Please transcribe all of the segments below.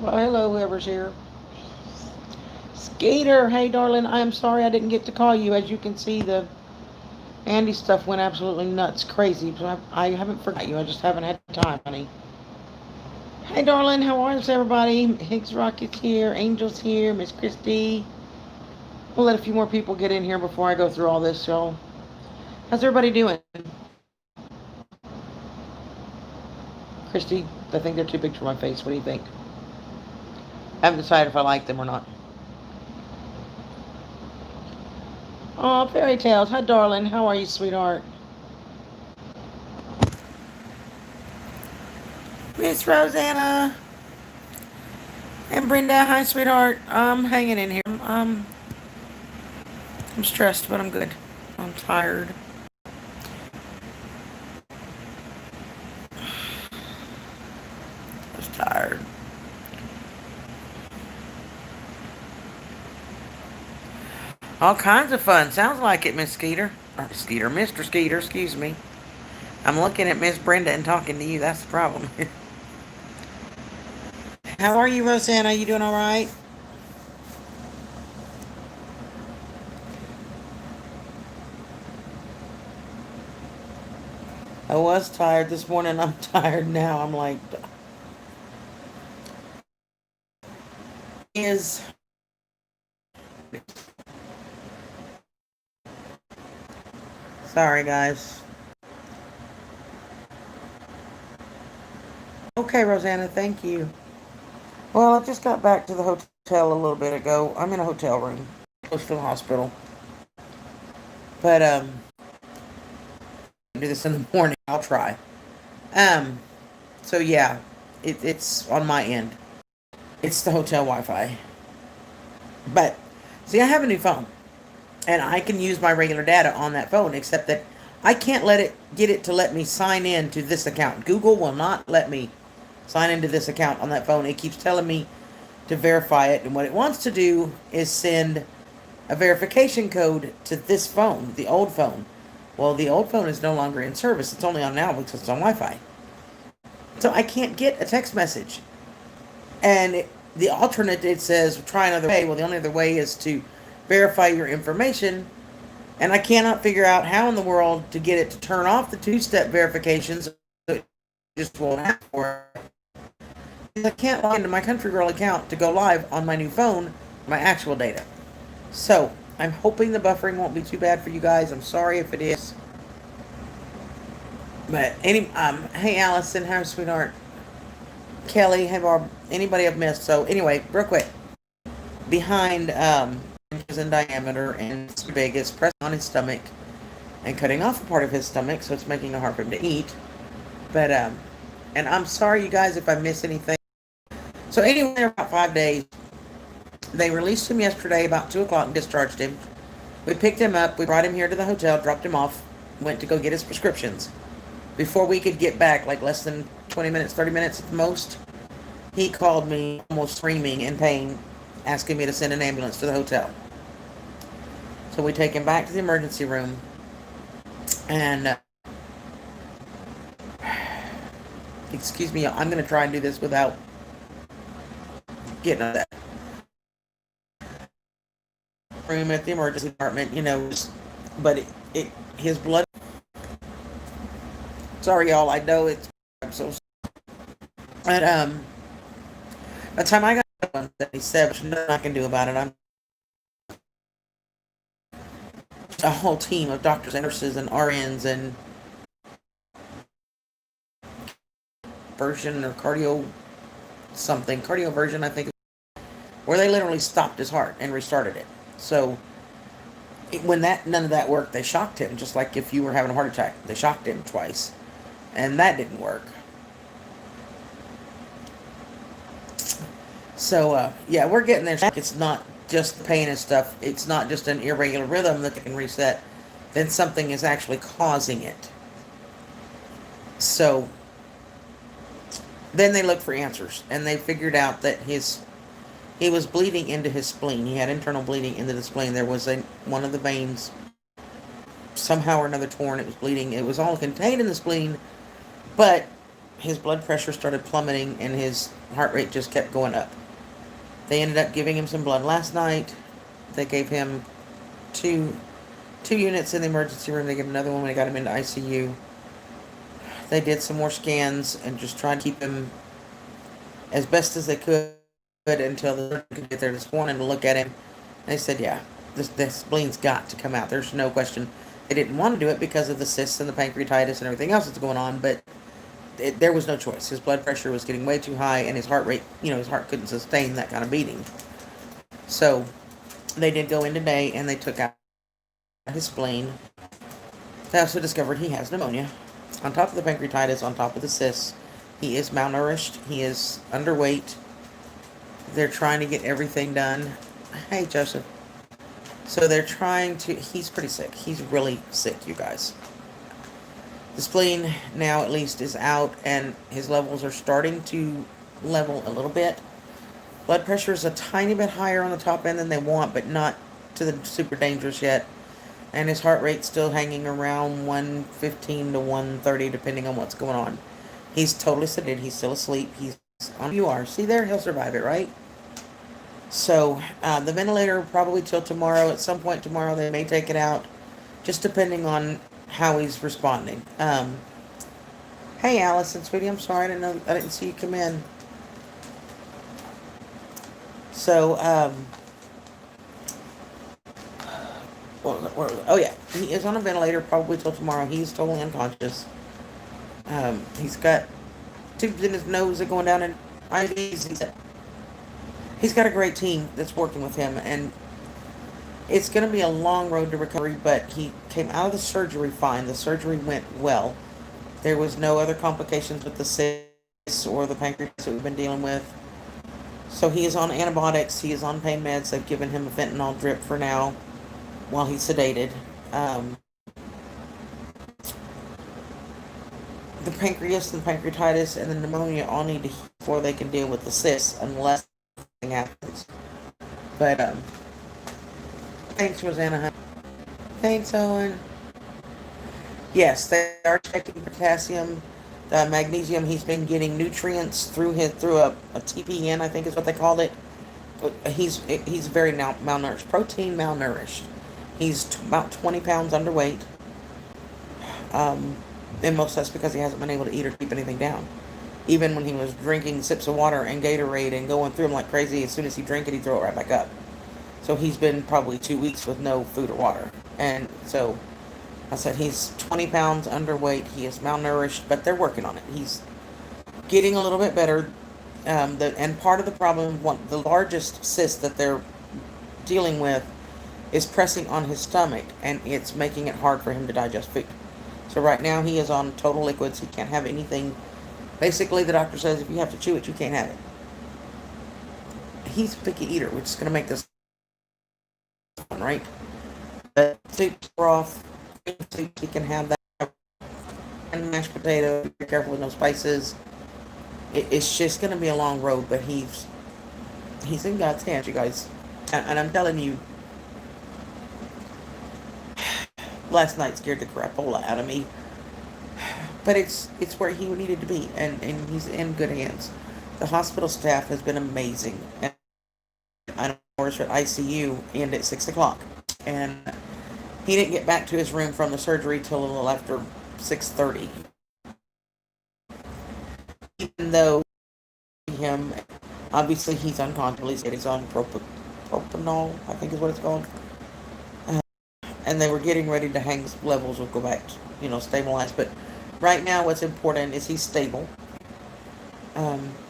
Well, hello, whoever's here. Skater, hey, darling. I'm sorry I didn't get to call you. As you can see, the Andy stuff went absolutely nuts, crazy. So I haven't forgot you. I just haven't had time, honey. Hey, darling. How is everybody? Higgs Rocket's here. Angel's here. Miss Christie. We'll let a few more people get in here before I go through all this. So, how's everybody doing? Christy, I think they're too big for my face. What do you think? I haven't decided if I like them or not. Oh, fairy tales. Hi, darling. How are you, sweetheart? Miss Rosanna and Brenda. Hi, sweetheart. I'm hanging in here. I'm stressed, but I'm good. I'm tired. I was tired. All kinds of fun. Sounds like it, Miss Skeeter. Or Skeeter, Mr. Skeeter, excuse me. I'm looking at Miss Brenda and talking to you. That's the problem. How are you, Rosanna? You doing all right? I was tired this morning. I'm tired now. I'm like, is sorry, guys. Okay, Rosanna, thank you. Well, I just got back to the hotel a little bit ago. I'm in a hotel room close to the hospital. But do this in the morning. I'll try. Um, so yeah, it's on my end. It's the hotel Wi-Fi. But see, I have a new phone, and I can use my regular data on that phone. Except that I can't let it get it to let me sign in to this account. Google will not let me sign into this account on that phone. It keeps telling me to verify it, and what it wants to do is send a verification code to this phone, the old phone. Well, the old phone is no longer in service. It's only on now because it's on Wi-Fi. So I can't get a text message. And the alternate, it says, try another way. Well, the only other way is to verify your information. And I cannot figure out how in the world to get it to turn off the two-step verifications. So it just won't ask for it. I can't log into my Country Girl account to go live on my new phone, my actual data. So I'm hoping the buffering won't be too bad for you guys. I'm sorry if it is. But hey Allison, how's sweetheart? Kelly, hey Barb, anybody I've missed. So anyway, real quick, behind inches in diameter and it's big, it's pressing on his stomach and cutting off a part of his stomach, so it's making it hard for him to eat. But and I'm sorry you guys if I miss anything. So anyway, about 5 days. They released him yesterday about 2 o'clock and discharged him. We picked him up, we brought him here to the hotel, dropped him off, went to go get his prescriptions. Before we could get back, like less than 20 minutes, 30 minutes at the most, he called me almost screaming in pain, asking me to send an ambulance to the hotel. So we take him back to the emergency room, and excuse me, I'm going to try and do this without getting that room at the emergency department, but his blood. Sorry, y'all. I know it's. I'm so. But by the time I got 177, nothing I can do about it. I'm a whole team of doctors and nurses and RNs and version or cardio version, I think, where they literally stopped his heart and restarted it. So When none of that worked, they shocked him, just like if you were having a heart attack, they shocked him twice, and that didn't work. So yeah, we're getting there. It's not just the pain and stuff. It's not just an irregular rhythm that they can reset. Then something is actually causing it. So then they looked for answers, and they figured out that he was bleeding into his spleen. He had internal bleeding into the spleen. There was one of the veins somehow or another torn. It was bleeding. It was all contained in the spleen, but his blood pressure started plummeting and his heart rate just kept going up. They ended up giving him some blood last night. They gave him two units in the emergency room. They gave him another one when they got him into ICU. They did some more scans and just tried to keep him as best as they could until the surgeon could get there this morning to look at him. They said, yeah, this spleens got to come out. There's no question. They didn't want to do it because of the cysts and the pancreatitis and everything else that's going on, but there was no choice. His blood pressure was getting way too high, and his heart rate, his heart couldn't sustain that kind of beating. So they did go in today, and they took out his spleen. They also discovered he has pneumonia. On top of the pancreatitis, on top of the cysts, he is malnourished. He is underweight. They're trying to get everything done. Hey, Joseph. So they're trying to... He's pretty sick. He's really sick, you guys. The spleen now at least is out, and his levels are starting to level a little bit. Blood pressure is a tiny bit higher on the top end than they want, but not to the super dangerous yet. And his heart rate's still hanging around 115 to 130, depending on what's going on. He's totally sedated. He's still asleep. He's on UR. See there? He'll survive it, right? So, the ventilator probably till tomorrow. At some point tomorrow, they may take it out, just depending on how he's responding. Hey, Allison, sweetie, I'm sorry. I didn't see you come in. So, oh yeah, he is on a ventilator probably till tomorrow. He's totally unconscious. He's got tubes in his nose that are going down in IVs. He's got a great team that's working with him, and it's going to be a long road to recovery, but he came out of the surgery fine. The surgery went well. There was no other complications with the cysts or the pancreas that we've been dealing with. So he is on antibiotics. He is on pain meds. They've given him a fentanyl drip for now while he's sedated. The pancreas and pancreatitis and the pneumonia all need to heal before they can deal with the cysts unless something happens. But, thanks, Rosanna. Thanks, Owen. Yes, they are checking potassium, magnesium. He's been getting nutrients through a TPN, I think is what they called it. He's very malnourished, protein malnourished. He's about 20 pounds underweight. And most that's because he hasn't been able to eat or keep anything down. Even when he was drinking sips of water and Gatorade and going through them like crazy, as soon as he'd drink it, he'd throw it right back up. So he's been probably 2 weeks with no food or water. And so I said he's 20 pounds underweight. He is malnourished, but they're working on it. He's getting a little bit better. And part of the problem, the largest cyst that they're dealing with is pressing on his stomach, and it's making it hard for him to digest food. So right now he is on total liquids. He can't have anything. Basically, the doctor says if you have to chew it, you can't have it. He's a picky eater, which is going to make this fun, right? But soup broth, soup, he can have that. And mashed potato, be careful with no spices. It's just going to be a long road, but he's in God's hands, you guys. And I'm telling you, last night scared the crapola out of me. But it's where he needed to be, and he's in good hands. The hospital staff has been amazing. And I know we're at ICU and at 6 o'clock. And he didn't get back to his room from the surgery till a little after 6:30. Even though obviously he's unconscious. He's on propanol, I think is what it's called. And they were getting ready to hang levels will go back, stabilize. But right now what's important is he's stable.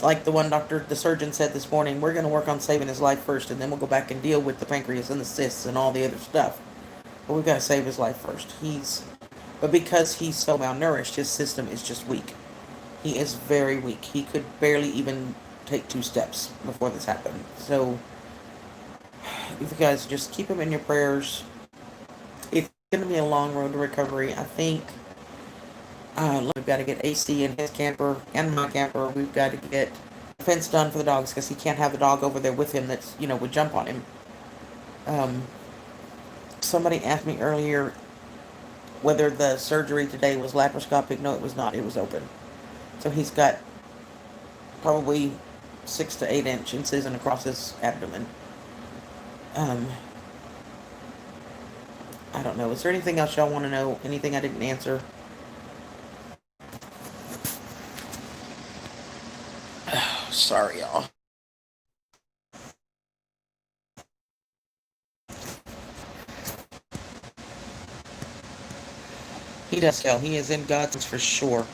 Like the surgeon said this morning, we're going to work on saving his life first, and then we'll go back and deal with the pancreas and the cysts and all the other stuff. But we gotta save his life first. But because he's so malnourished, his system is just weak. He is very weak. He could barely even take 2 steps before this happened. So, if you guys just keep him in your prayers. It's going to be a long road to recovery. I think we've got to get AC in his camper and my camper. We've got to get a fence done for the dogs because he can't have the dog over there with him that's, would jump on him. Um, Somebody asked me earlier whether the surgery today was laparoscopic. No, it was not. It was open. So he's got probably 6 to 8 inch incision across his abdomen. Um, I don't know. Is there anything else y'all want to know? Anything I didn't answer? Sorry, y'all. He does tell. He is in God's for sure.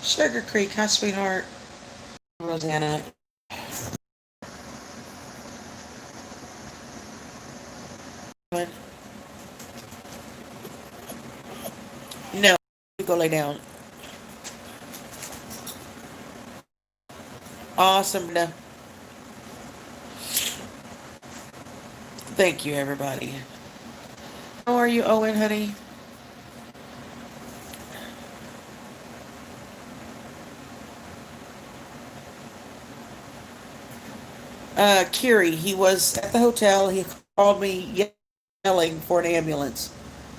Sugar Creek, hi, sweetheart. Rosanna. No, go lay down. Awesome. No. Thank you, everybody. How are you, Owen, honey? Kiri, he was at the hotel. He called me yelling for an ambulance.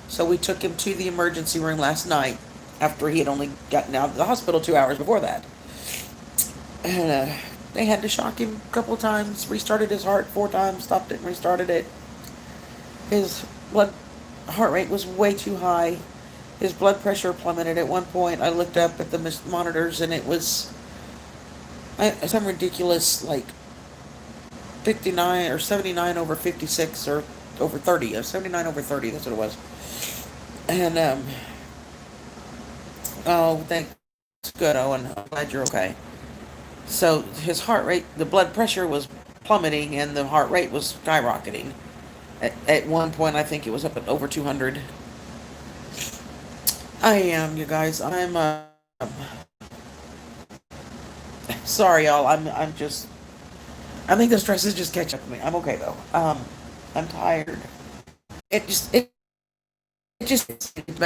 So we took him to the emergency room last night after he had only gotten out of the hospital 2 hours before that. And they had to shock him a couple of times, restarted his heart 4 times, stopped it, and restarted it. His blood heart rate was way too high. His blood pressure plummeted at one point. I looked up at the monitors and it was some ridiculous, like 59 or 79 over 56 or over 30. 79 over 30, that's what it was. And, oh, thanks. Good, Owen. I'm glad you're okay. So his heart rate, the blood pressure was plummeting and the heart rate was skyrocketing. At one point, I think it was up at over 200. I am, you guys. I'm, sorry, y'all. I'm just, I think the stress is just catching up with me. I'm okay, though. I'm tired. It just, it's